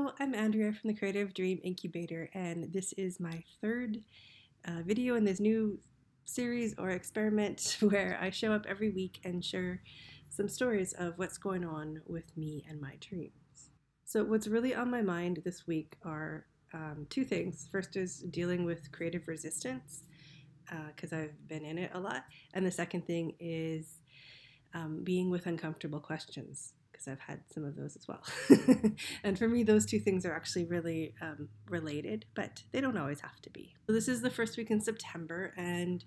Hello, I'm Andrea from the Creative Dream Incubator, and this is my third video in this new series or experiment where I show up every week and share some stories of what's going on with me and my dreams. So, what's really on my mind this week are two things. First is dealing with creative resistance, because I've been in it a lot, and the second thing is being with uncomfortable questions because I've had some of those as well. And for me, those two things are actually really related, but they don't always have to be. So this is the first week in September, and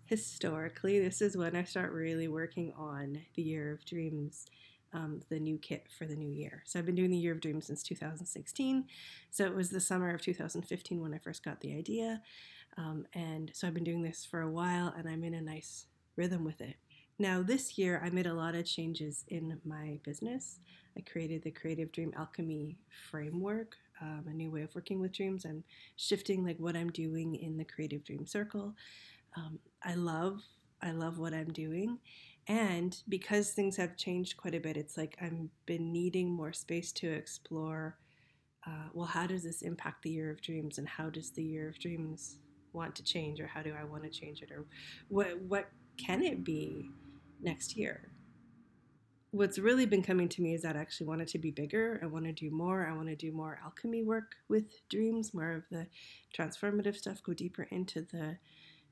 historically, this is when I start really working on the Year of Dreams, the new kit for the new year. So I've been doing the Year of Dreams since 2016. So it was the summer of 2015 when I first got the idea. And so I've been doing this for a while, and I'm in a nice rhythm with it. Now, this year, I made a lot of changes in my business. I created the Creative Dream Alchemy framework, a new way of working with dreams. I'm shifting like what I'm doing in the Creative Dream Circle. I love what I'm doing, and because things have changed quite a bit, it's like I've been needing more space to explore. Well, how does this impact the Year of Dreams, and how does the Year of Dreams want to change, or how do I want to change it, or what can it be next year? What's really been coming to me is that I actually want it to be bigger. I want to do more. I want to do more alchemy work with dreams, more of the transformative stuff, go deeper into the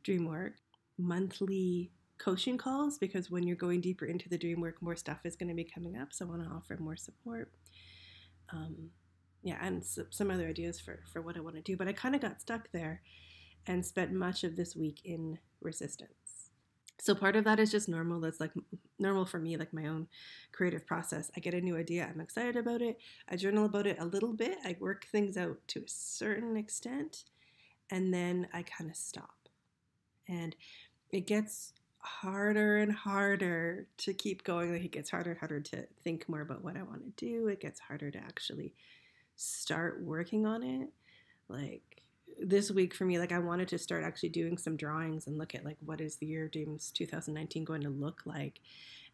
dream work. Monthly coaching calls, because when you're going deeper into the dream work, more stuff is going to be coming up. So I want to offer more support. Yeah, and some other ideas for what I want to do. But I kind of got stuck there and spent much of this week in resistance. So part of that is just normal. That's like normal for me, like my own creative process. I get a new idea, I'm excited about it. I journal about it a little bit. I work things out to a certain extent, and then I kind of stop. And it gets harder and harder to keep going. Like it gets harder and harder to think more about what I want to do. It gets harder to actually start working on it. Like this week for me, like I wanted to start actually doing some drawings and look at like what is the Year of Dreams 2019 going to look like,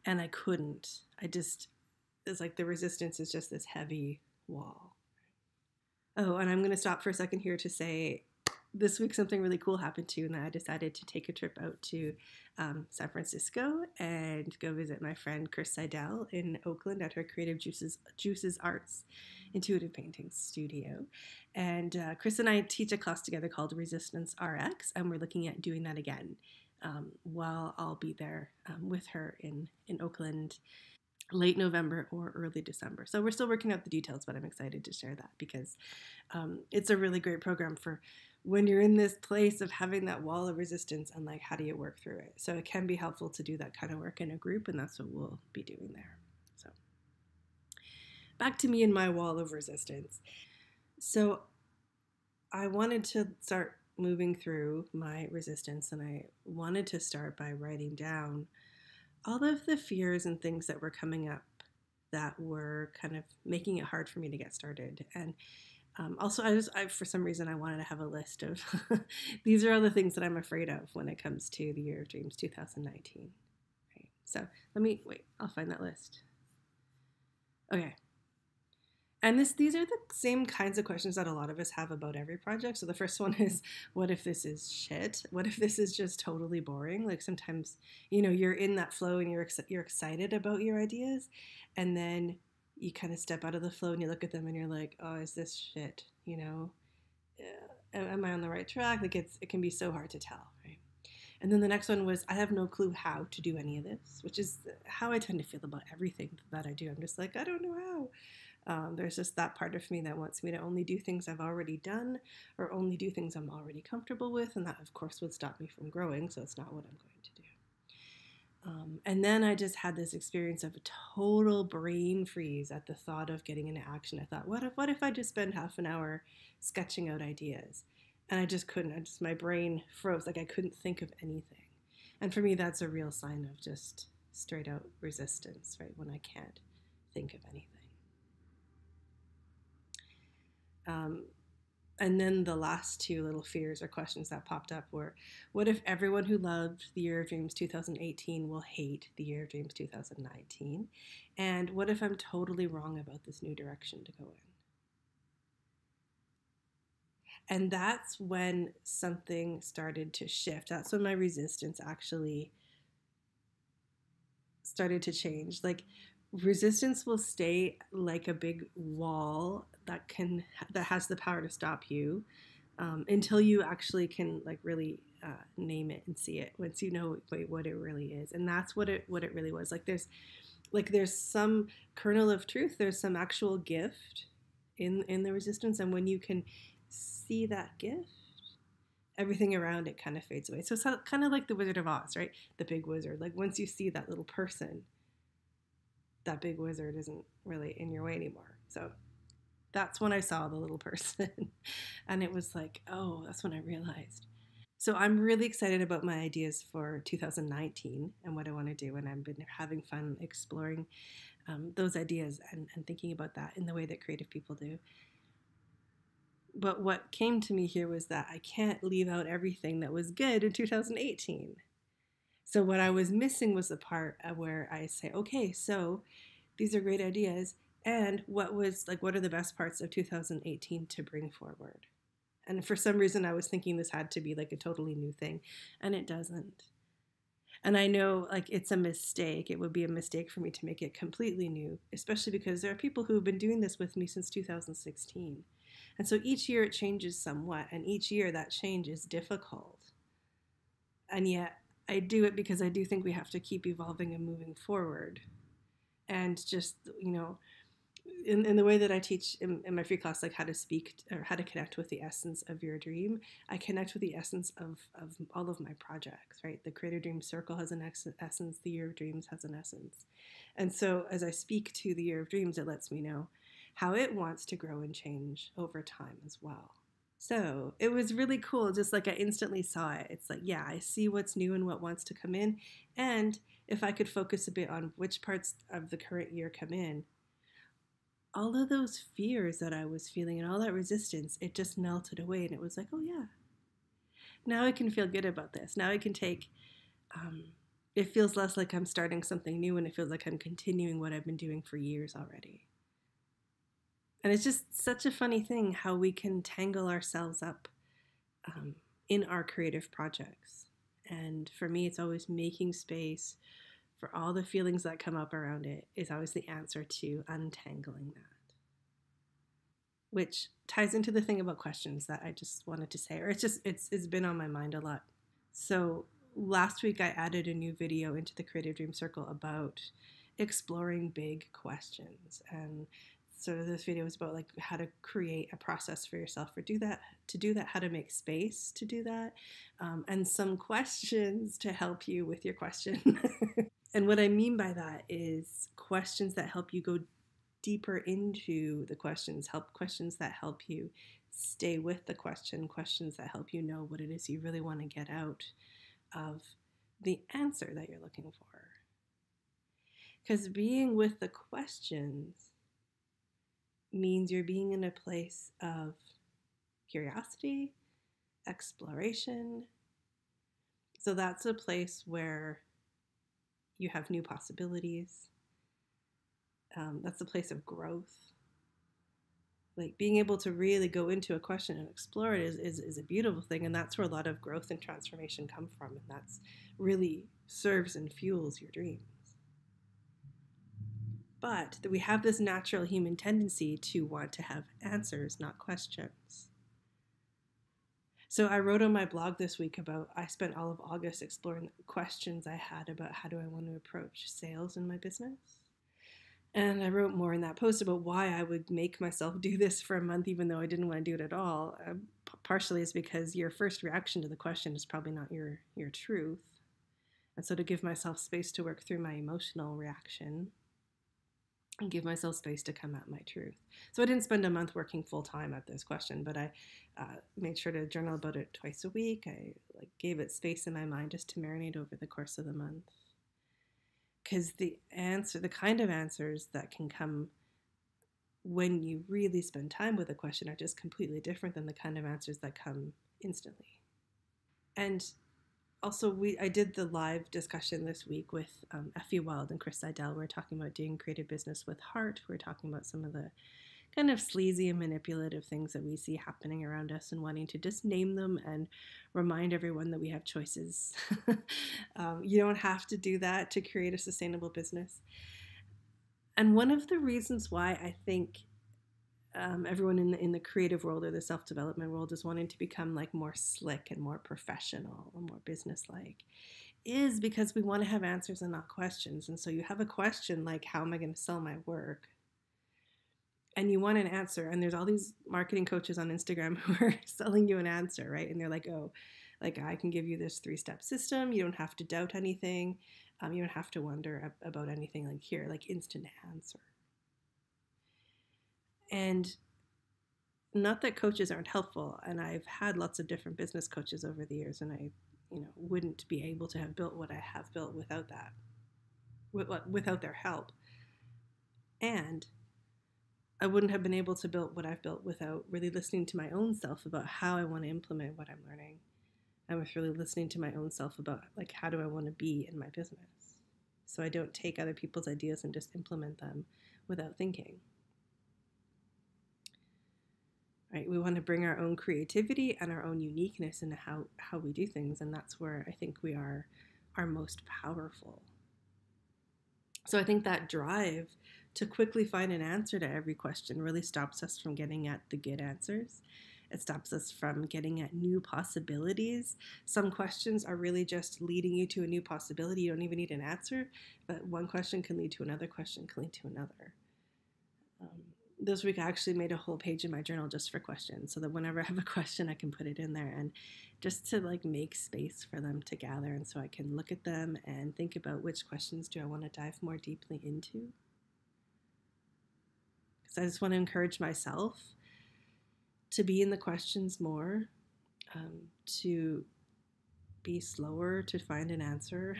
and I couldn't. It's like the resistance is just this heavy wall. Oh, and I'm going to stop for a second here to say this week something really cool happened too, and I decided to take a trip out to San Francisco and go visit my friend Chris Seidel in Oakland at her Creative Juices Arts Intuitive Painting Studio. And Chris and I teach a class together called Resistance RX, and we're looking at doing that again while I'll be there with her in Oakland late November or early December. So we're still working out the details, but I'm excited to share that because it's a really great program for when you're in this place of having that wall of resistance and like how do you work through it. So it can be helpful to do that kind of work in a group, and that's what we'll be doing there. So back to me and my wall of resistance. So I wanted to start moving through my resistance, and I wanted to start by writing down all of the fears and things that were coming up that were kind of making it hard for me to get started. And also, for some reason, I wanted to have a list of these are all the things that I'm afraid of when it comes to the Year of Dreams 2019. Right. So wait, I'll find that list. Okay. And these are the same kinds of questions that a lot of us have about every project. So the first one is, what if this is shit? What if this is just totally boring? Like sometimes, you're in that flow and you're excited about your ideas, and then you kind of step out of the flow and you look at them and you're like, oh, is this shit? Am I on the right track? Like it can be so hard to tell, right? And then the next one was, I have no clue how to do any of this, which is how I tend to feel about everything that I do. I'm just like, I don't know how. There's just that part of me that wants me to only do things I've already done or only do things I'm already comfortable with, and that, of course, would stop me from growing, so it's not what I'm going to do. And then I just had this experience of a total brain freeze at the thought of getting into action. I thought, what if I just spend half an hour sketching out ideas? And I just couldn't. My brain froze. Like I couldn't think of anything. And for me, that's a real sign of just straight out resistance, right? When I can't think of anything. And then the last two little fears or questions that popped up were, what if everyone who loved the Year of Dreams 2018 will hate the Year of Dreams 2019? And what if I'm totally wrong about this new direction to go in? And that's when something started to shift. That's when my resistance actually started to change. Like, resistance will stay like a big wall that has the power to stop you, until you actually can like really name it and see it. Once you know what it really is, and that's what it really was. There's some kernel of truth. There's some actual gift in the resistance, and when you can see that gift, everything around it kind of fades away. So it's kind of like the Wizard of Oz, right? The big wizard. Like, once you see that little person, that big wizard isn't really in your way anymore. So that's when I saw the little person. And it was like, oh, that's when I realized. So I'm really excited about my ideas for 2019 and what I want to do. And I've been having fun exploring those ideas and thinking about that in the way that creative people do. But what came to me here was that I can't leave out everything that was good in 2018. So what I was missing was the part where I say, okay, so these are great ideas. And what are the best parts of 2018 to bring forward? And for some reason, I was thinking this had to be like a totally new thing, and it doesn't. And I know like it's a mistake. It would be a mistake for me to make it completely new, especially because there are people who've been doing this with me since 2016. And so each year it changes somewhat, and each year that change is difficult. And yet I do it because I do think we have to keep evolving and moving forward. And just, in the way that I teach in my free class, like how to speak or how to connect with the essence of your dream, I connect with the essence of all of my projects, right? The Creative Dream Circle has an essence, the Year of Dreams has an essence. And so as I speak to the Year of Dreams, it lets me know how it wants to grow and change over time as well. So it was really cool. Just like I instantly saw it. It's like, yeah, I see what's new and what wants to come in. And if I could focus a bit on which parts of the current year come in, all of those fears that I was feeling and all that resistance, it just melted away. And it was like, oh, yeah, now I can feel good about this. Now I can take, it feels less like I'm starting something new, and it feels like I'm continuing what I've been doing for years already. And it's just such a funny thing how we can tangle ourselves up in our creative projects. And for me, it's always making space for all the feelings that come up around it is always the answer to untangling that. Which ties into the thing about questions that I just wanted to say, or it's been on my mind a lot. So last week I added a new video into the Creative Dream Circle about exploring big questions, and so this video is about like how to create a process for yourself to do that, how to make space to do that, and some questions to help you with your question. And what I mean by that is questions that help you go deeper into the questions that help you stay with the question, questions that help you know what it is you really want to get out of the answer that you're looking for. Because being with the questions means you're being in a place of curiosity, exploration. So that's a place where you have new possibilities. That's a place of growth. Like being able to really go into a question and explore it is a beautiful thing. And that's where a lot of growth and transformation come from. And that's really serves and fuels your dreams. But we have this natural human tendency to want to have answers, not questions. So I wrote on my blog this week about, I spent all of August exploring questions I had about how do I want to approach sales in my business. And I wrote more in that post about why I would make myself do this for a month, even though I didn't want to do it at all. Partially is because your first reaction to the question is probably not your truth. And so to give myself space to work through my emotional reaction and give myself space to come at my truth. So I didn't spend a month working full time at this question, but I made sure to journal about it twice a week. I gave it space in my mind just to marinate over the course of the month. Because the kind of answers that can come when you really spend time with a question are just completely different than the kind of answers that come instantly. And also, I did the live discussion this week with Effie Wild and Chris Seidel. We're talking about doing creative business with heart. We're talking about some of the kind of sleazy and manipulative things that we see happening around us, and wanting to just name them and remind everyone that we have choices. You don't have to do that to create a sustainable business. And one of the reasons why I think everyone in the creative world or the self-development world is wanting to become like more slick and more professional and more business-like is because we want to have answers and not questions. And so you have a question like, how am I going to sell my work? And you want an answer. And there's all these marketing coaches on Instagram who are selling you an answer, right? And they're like, oh, like I can give you this 3-step system. You don't have to doubt anything. You don't have to wonder about anything, like here, like instant answer. And not that coaches aren't helpful, and I've had lots of different business coaches over the years, and I, wouldn't be able to have built what I have built without that, without their help. And I wouldn't have been able to build what I've built without really listening to my own self about how I want to implement what I'm learning. And with really listening to my own self about like, how do I want to be in my business? So I don't take other people's ideas and just implement them without thinking. Right? We want to bring our own creativity and our own uniqueness into how we do things. And that's where I think we are most powerful. So I think that drive to quickly find an answer to every question really stops us from getting at the good answers. It stops us from getting at new possibilities. Some questions are really just leading you to a new possibility. You don't even need an answer, but one question can lead to another question, can lead to another. This week I actually made a whole page in my journal just for questions, so that whenever I have a question I can put it in there, and just to like make space for them to gather, and so I can look at them and think about which questions do I want to dive more deeply into. Because I just want to encourage myself to be in the questions more, to be slower to find an answer,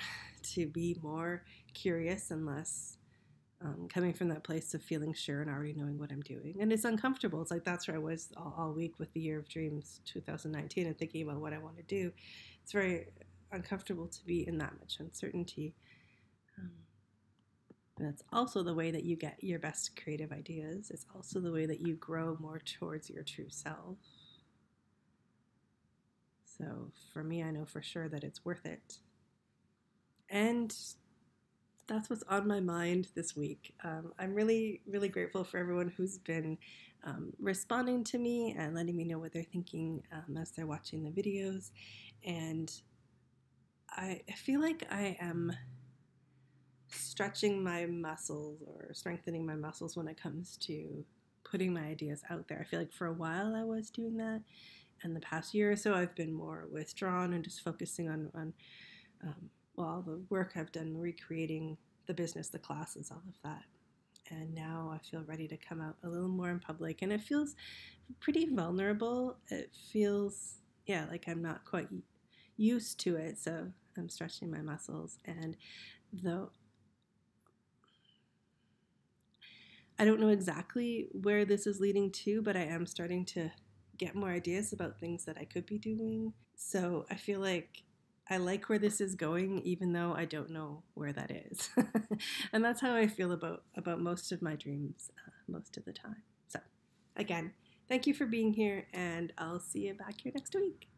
to be more curious and less coming from that place of feeling sure and already knowing what I'm doing. And it's uncomfortable. It's like that's where I was all week with the Year of Dreams 2019 and thinking about what I want to do. It's very uncomfortable to be in that much uncertainty. And that's also the way that you get your best creative ideas. It's also the way that you grow more towards your true self. So for me, I know for sure that it's worth it. And that's what's on my mind this week. I'm really, really grateful for everyone who's been responding to me and letting me know what they're thinking as they're watching the videos. And I feel like I am stretching my muscles or strengthening my muscles when it comes to putting my ideas out there. I feel like for a while I was doing that. And the past year or so, I've been more withdrawn and just focusing on all the work I've done recreating the business, the classes, all of that. And now I feel ready to come out a little more in public. And it feels pretty vulnerable. It feels, like I'm not quite used to it. So I'm stretching my muscles. And though I don't know exactly where this is leading to, but I am starting to get more ideas about things that I could be doing. So I feel like I like where this is going, even though I don't know where that is. And that's how I feel about most of my dreams most of the time. So again, thank you for being here, and I'll see you back here next week.